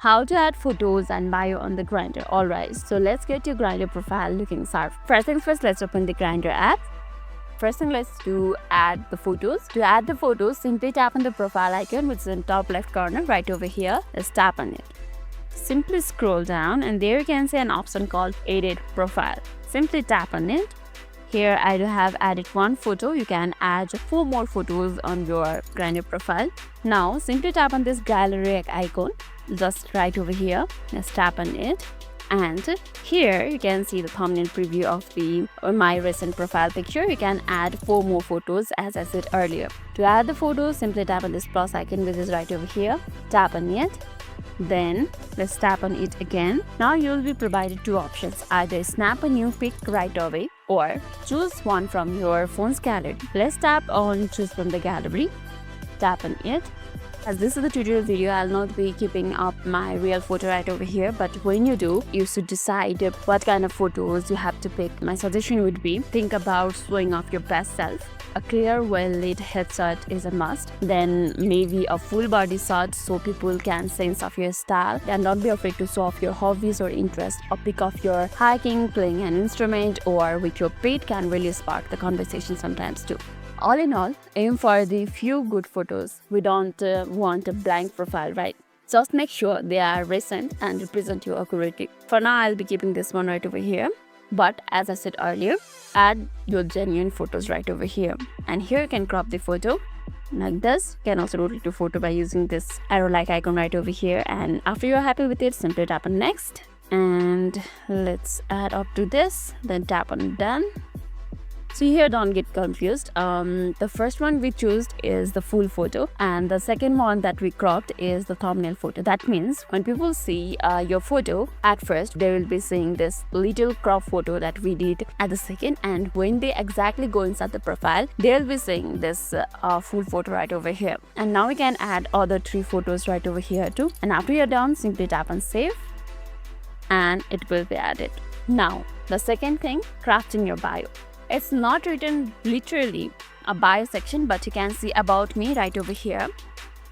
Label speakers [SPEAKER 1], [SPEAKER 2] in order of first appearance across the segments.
[SPEAKER 1] How to add photos and bio on the Grindr. Alright, so let's get your Grindr profile looking sharp. First things first, let's open the Grindr app. First thing, let's do add the photos. To add the photos, simply tap on the profile icon, which is in top left corner right over here. Let's tap on it. Simply scroll down and there you can see an option called edit profile. Simply tap on it. Here I do have added one photo. You can add 4 more photos on your Grindr profile. Now simply tap on this gallery icon just right over here. Let's tap on it. And here you can see the thumbnail preview of my recent profile picture. You can add 4 more photos as I said earlier. To add the photos, simply tap on this plus icon which is right over here. Tap on it. Then let's tap on it again. Now you will be provided 2 options. Either snap a new pic right away or choose one from your phone's gallery. Let's tap on choose from the gallery. Tap on it. As this is the tutorial video, I'll not be keeping up my real photo right over here, but when you do, you should decide what kind of photos you have to pick. My suggestion would be think about showing off your best self. A clear, well-lit headshot is a must. Then maybe a full body shot so people can sense of your style. And don't be afraid to show off your hobbies or interests. A pic of your hiking, playing an instrument, or with your pet can really spark the conversation sometimes too. All in all, aim for the few good photos. We don't want a blank profile, right? Just make sure they are recent and represent you accurately. For now, I'll be keeping this one right over here. But as I said earlier, add your genuine photos right over here. And here you can crop the photo like this. You can also rotate the photo by using this arrow-like icon right over here. And after you're happy with it, simply tap on next. And let's add up to this. Then tap on done. So here, don't get confused. The first one we choose is the full photo, and the second one that we cropped is the thumbnail photo. That means when people see your photo at first, they will be seeing this little crop photo that we did at the second, and when they exactly go inside the profile, they'll be seeing this full photo right over here. And now we can add other 3 photos right over here too. And after you're done, simply tap on save, and it will be added. Now, the second thing, crafting your bio. It's not written literally a bio section, but you can see about me right over here.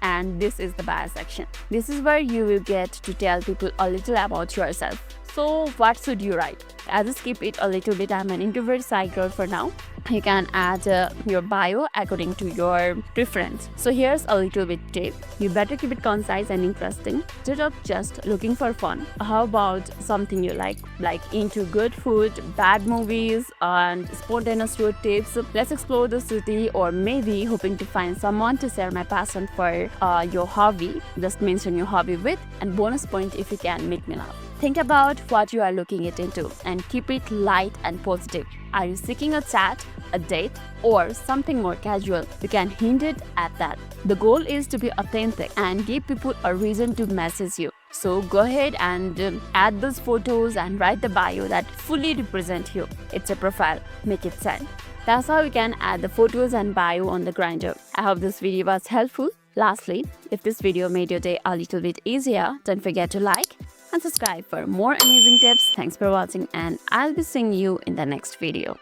[SPEAKER 1] And this is the bio section. This is where you will get to tell people a little about yourself. So what should you write? I'll just keep it a little bit. I'm an introvert shy girl for now. You can add your bio according to your preference. So here's a little bit tip. You better keep it concise and interesting. Instead of just looking for fun, how about something you like into good food, bad movies, and spontaneous road tips. Let's explore the city, or maybe hoping to find someone to share my passion for your hobby. Just mention your hobby with, and bonus point if you can make me laugh. Think about what you are looking it into and keep it light and positive. Are you seeking a chat, a date, or something more casual? You can hint it at that. The goal is to be authentic and give people a reason to message you. So go ahead and add those photos and write the bio that fully represent you. It's a profile. Make it stand. That's how you can add the photos and bio on the Grindr. I hope this video was helpful. Lastly, if this video made your day a little bit easier, don't forget to like and subscribe for more amazing tips. Thanks for watching, and I'll be seeing you in the next video.